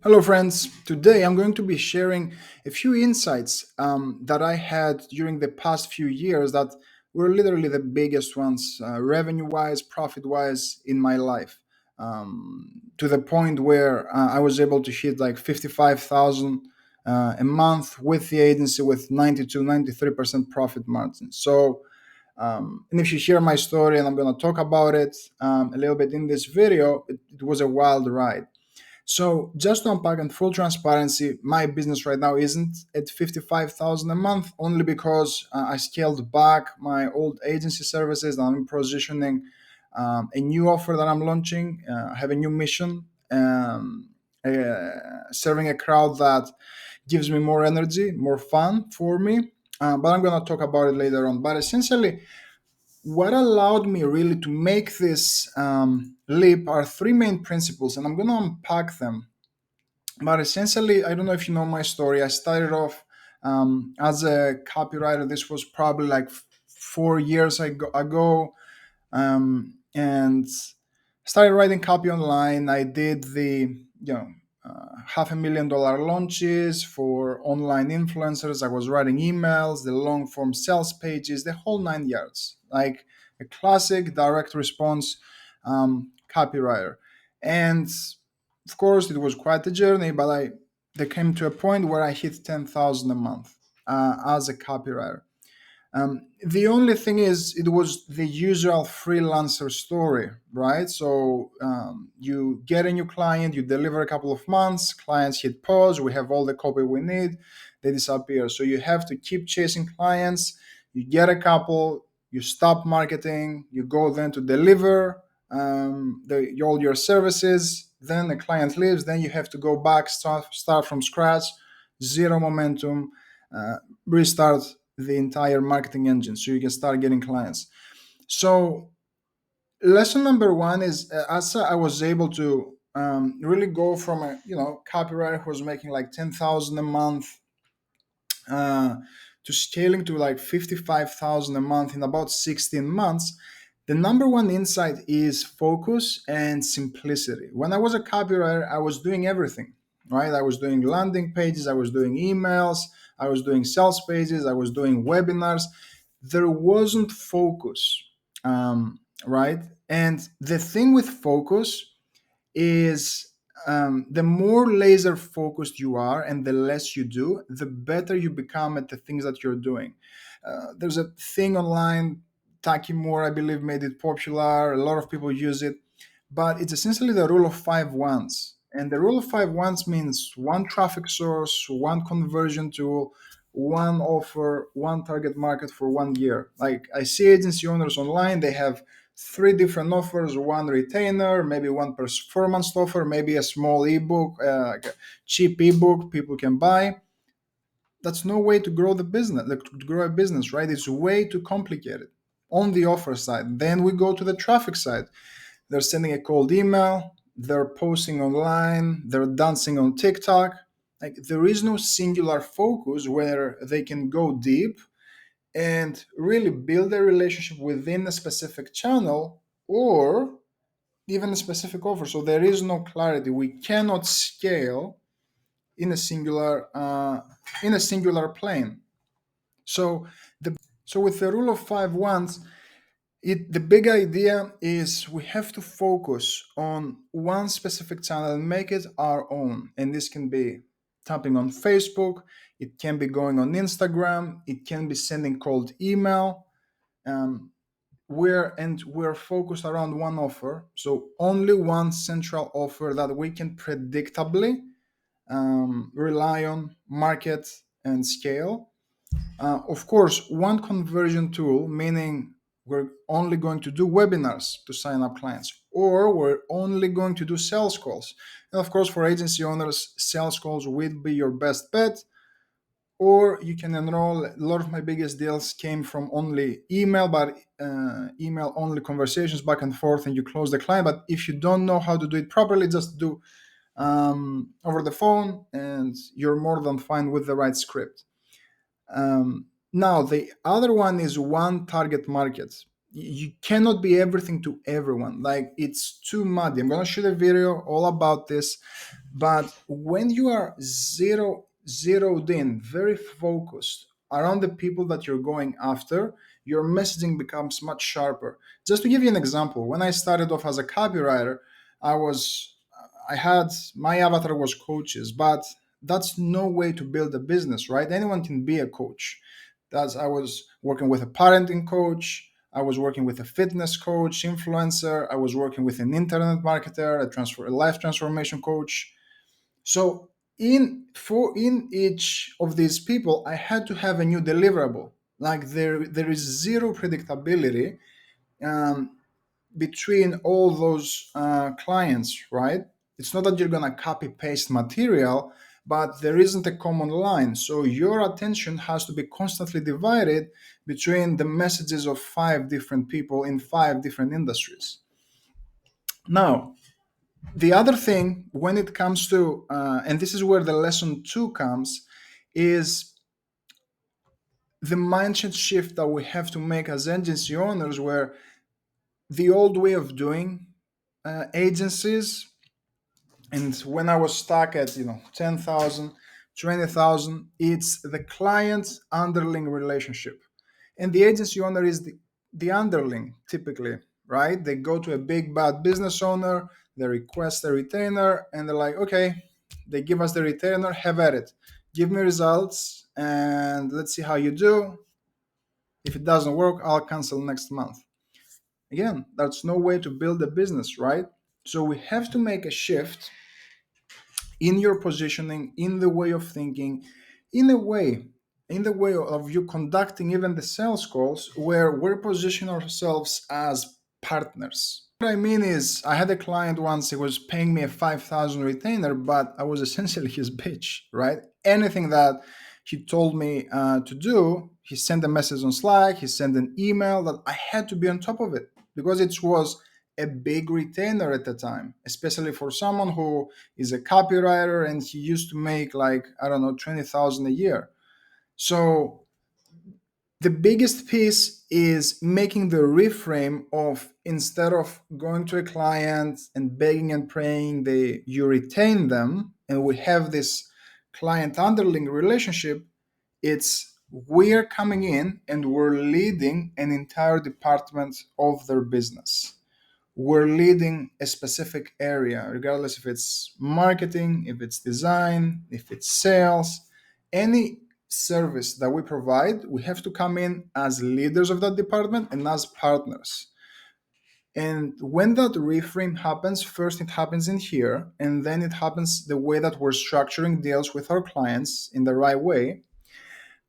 Hello, friends. Today I'm going to be sharing a few insights that I had during the past few years that were literally the biggest ones, revenue wise, profit wise, in my life. To the point where I was able to hit like 55,000 a month with the agency with 92, 93% profit margin. And if you hear my story, and I'm going to talk about it a little bit in this video, it was a wild ride. So just to unpack in full transparency, my business right now isn't at 55,000 a month only because I scaled back my old agency services. I'm positioning a new offer that I'm launching. I have a new mission, serving a crowd that gives me more energy, more fun for me. But I'm going to talk about it later on. But essentially, what allowed me really to make this leap are three main principles, and I'm going to unpack them. But essentially, I don't know if you know my story. I started off as a copywriter. This was probably like 4 years ago, and started writing copy online. I did the $500,000 launches for online influencers. I was writing emails, the long form sales pages, the whole 9 yards, like a classic direct response copywriter. And of course, it was quite a journey, but I there came to a point where I hit 10,000 a month as a copywriter. The only thing is, it was the usual freelancer story, right? So you get a new client, you deliver a couple of months, clients hit pause, we have all the copy we need, they disappear. So you have to keep chasing clients. You get a couple, you stop marketing, you go then to deliver all your services. Then the client leaves, then you have to go back, start from scratch, zero momentum, restart the entire marketing engine so you can start getting clients. So lesson number one is, as I was able to really go from a copywriter who was making like 10,000 a month uh, to scaling to like 55,000 a month in about 16 months. The number one insight is focus and simplicity. When I was a copywriter, I was doing everything, right? I was doing landing pages, I was doing emails, I was doing sales pages, I was doing webinars. There wasn't focus, right? And the thing with focus is, the more laser focused you are and the less you do, the better you become at the things that you're doing. There's a thing online, Taki Moore, I believe, made it popular. A lot of people use it, but it's essentially the rule of five ones. And the rule of five ones means one traffic source, one conversion tool, one offer, one target market for 1 year. Like I see agency owners online, they have three different offers, one retainer, maybe one performance offer, maybe a small ebook, like a cheap ebook people can buy. That's no way to grow the business, like to grow a business, right? It's way too complicated on the offer side. Then we go to the traffic side. They're sending a cold email, they're posting online, they're dancing on TikTok. Like there is no singular focus where they can go deep and really build a relationship within a specific channel or even a specific offer. So there is no clarity. We cannot scale in a singular plane. So so with the rule of five ones, the big idea is we have to focus on one specific channel and make it our own. And this can be tapping on Facebook, it can be going on Instagram, it can be sending cold email. Um, we're focused around one offer, so only one central offer that we can predictably rely on, market, and scale. Of course, one conversion tool, meaning we're only going to do webinars to sign up clients, or we're only going to do sales calls. And of course, for agency owners, sales calls will be your best bet, or you can enroll. A lot of my biggest deals came from only email, but email only conversations back and forth, and you close the client. But if you don't know how to do it properly, just do over the phone, and you're more than fine with the right script. Now, the other one is one target market. You cannot be everything to everyone. Like, it's too muddy. I'm gonna shoot a video all about this. But when you are zeroed in, very focused around the people that you're going after, your messaging becomes much sharper. Just to give you an example, when I started off as a copywriter, I was I had my avatar was coaches, but that's no way to build a business, right? Anyone can be a coach. That's I was working with a parenting coach. I was working with a fitness coach, influencer. I was working with an internet marketer, a life transformation coach. So in each of these people, I had to have a new deliverable. Like, there is zero predictability um, between all those clients, right? It's not that you're gonna copy paste material, but there isn't a common line. So your attention has to be constantly divided between the messages of five different people in five different industries. Now, the other thing when it comes to, and this is where the lesson two comes, is the mindset shift that we have to make as agency owners, where the old way of doing agencies, and when I was stuck at 10,000, 20,000, it's the client's underling relationship, and the agency owner is the underling typically, right? They go to a big bad business owner, they request a retainer, and they're like, okay, they give us the retainer, have at it, give me results, and let's see how you do. If it doesn't work, I'll cancel next month. Again, that's no way to build a business, right? So we have to make a shift in your positioning, in the way of thinking, in a way, in the way of you conducting even the sales calls, where we're positioning ourselves as partners. What I mean is, I had a client once, he was paying me a 5,000 retainer, but I was essentially his bitch, right? Anything that he told me to do, he sent a message on Slack, he sent an email, that I had to be on top of it because it was a big retainer at the time, especially for someone who is a copywriter and he used to make, like, I don't know, 20,000 a year. So the biggest piece is making the reframe of, instead of going to a client and begging and praying, you retain them and we have this client underling relationship. It's, we're coming in and we're leading an entire department of their business. We're leading a specific area, regardless if it's marketing, if it's design, if it's sales, any service that we provide, we have to come in as leaders of that department and as partners. And when that reframe happens, first it happens in here, and then it happens the way that we're structuring deals with our clients in the right way.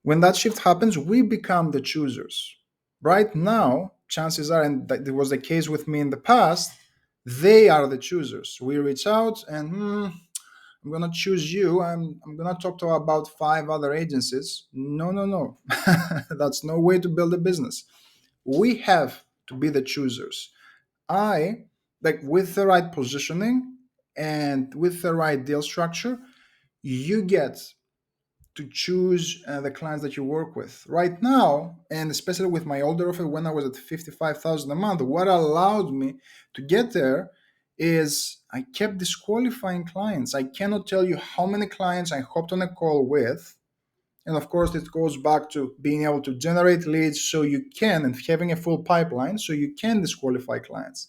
When that shift happens, we become the choosers. Right now, chances are, and that it was the case with me in the past, they are the choosers. We reach out and, I'm gonna choose you. I'm gonna talk to about five other agencies. No, no, no. That's no way to build a business. We have to be the choosers. I, like, with the right positioning and with the right deal structure, you get to choose the clients that you work with. Right now, and especially with my older offer when I was at 55,000 a month, what allowed me to get there is I kept disqualifying clients. I cannot tell you how many clients I hopped on a call with. And of course, it goes back to being able to generate leads so you can, and having a full pipeline so you can disqualify clients.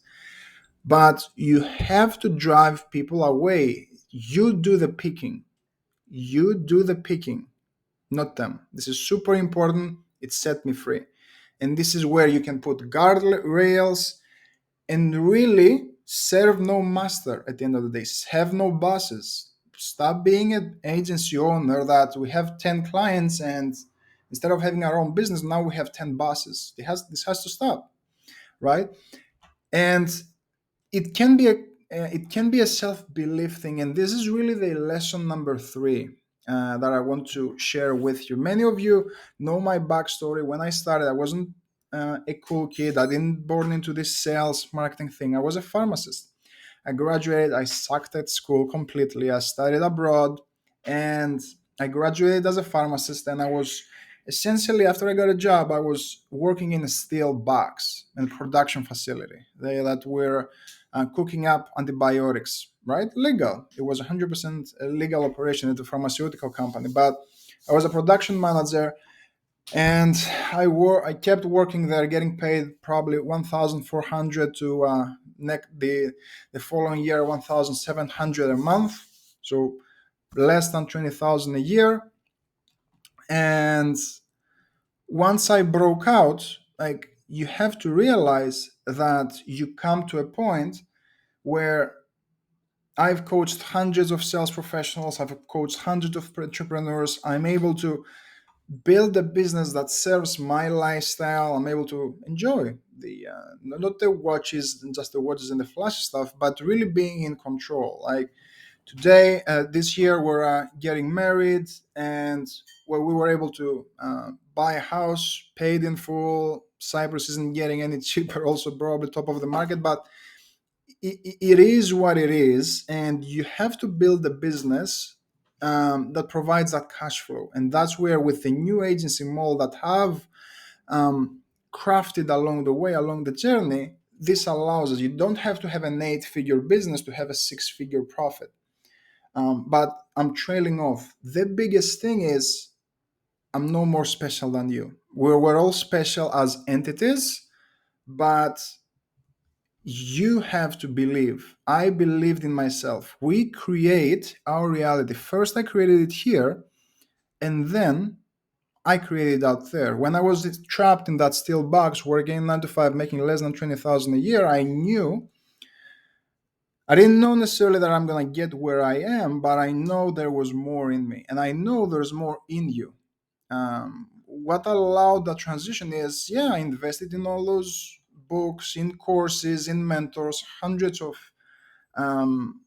But you have to drive people away. You do the picking. You do the picking, not them. This is super important. It set me free. And this is where you can put guardrails and really serve no master at the end of the day. Have no bosses. Stop being an agency owner that we have 10 clients and instead of having our own business, now we have 10 bosses. This has to stop, right? And it can be a self-belief thing, and this is really the lesson number three that I want to share with you. Many of you know my backstory. When I started, I wasn't a cool kid. I didn't born into this sales marketing thing. I was a pharmacist. I graduated, I sucked at school completely. I studied abroad and I graduated as a pharmacist, and I was Essentially, after I got a job, I was working in a steel box in a production facility. They that were cooking up antibiotics, right? Legal. It was 100% a legal operation at a pharmaceutical company. But I was a production manager, and I kept working there, getting paid probably 1,400 to the following year 1,700 a month. So less than 20,000 a year. And once I broke out, like, you have to realize that you come to a point where I've coached hundreds of sales professionals, I've coached hundreds of entrepreneurs. I'm able to build a business that serves my lifestyle. I'm able to enjoy the not the watches and just the watches and the flash stuff, but really being in control. Like today, this year, we're getting married, and well, we were able to buy a house, paid in full. Cyprus isn't getting any cheaper, also probably top of the market, but it is what it is, and you have to build a business that provides that cash flow. And that's where, with the new agency model that have um, crafted along the way, along the journey, this allows us. You don't have to have an 8-figure business to have a 6-figure profit. But I'm trailing off. The biggest thing is I'm no more special than you. We're all special as entities, but you have to believe. I believed in myself. We create our reality. First, I created it here, and then I created it out there. When I was trapped in that steel box, working 9 to 5, making less than 20,000 a year, I didn't know necessarily that I'm gonna get where I am, but I know there was more in me, and I know there's more in you. What allowed that transition is, yeah, I invested in all those books, in courses, in mentors, hundreds of um,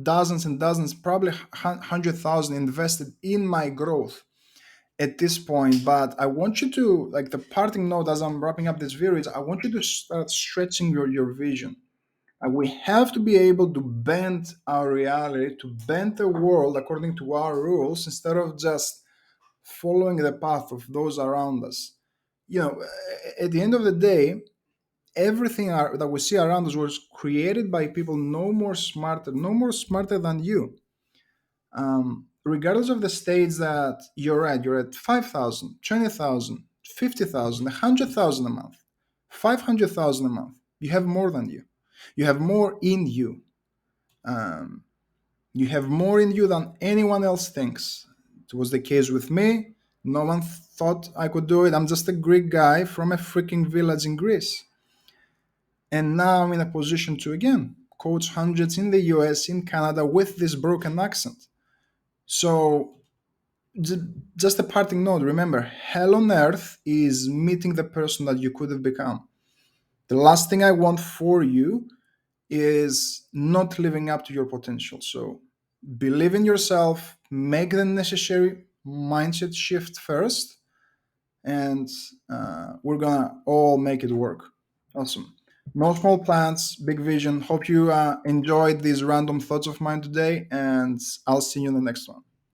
dozens and dozens, probably 100,000 invested in my growth at this point. But I want you to, like, the parting note as I'm wrapping up this video is, I want you to start stretching your vision. And we have to be able to bend our reality, to bend the world according to our rules, instead of just following the path of those around us. At the end of the day, everything that we see around us was created by people no more smarter than you. Regardless of the stage that you're at 5,000, 20,000, 50,000, 100,000 a month, 500,000 a month. You have more than you. You have more in you. Um, you have more in you than anyone else thinks. It was the case with me. No one thought I could do it. I'm just a Greek guy from a freaking village in Greece. And now I'm in a position to, again, coach hundreds in the US, in Canada, with this broken accent. So, just a parting note, remember, hell on earth is meeting the person that you could have become. The last thing I want for you is not living up to your potential. So believe in yourself, make the necessary mindset shift first, and we're gonna all make it work. Awesome. No small plans, big vision. Hope you enjoyed these random thoughts of mine today, and I'll see you in the next one.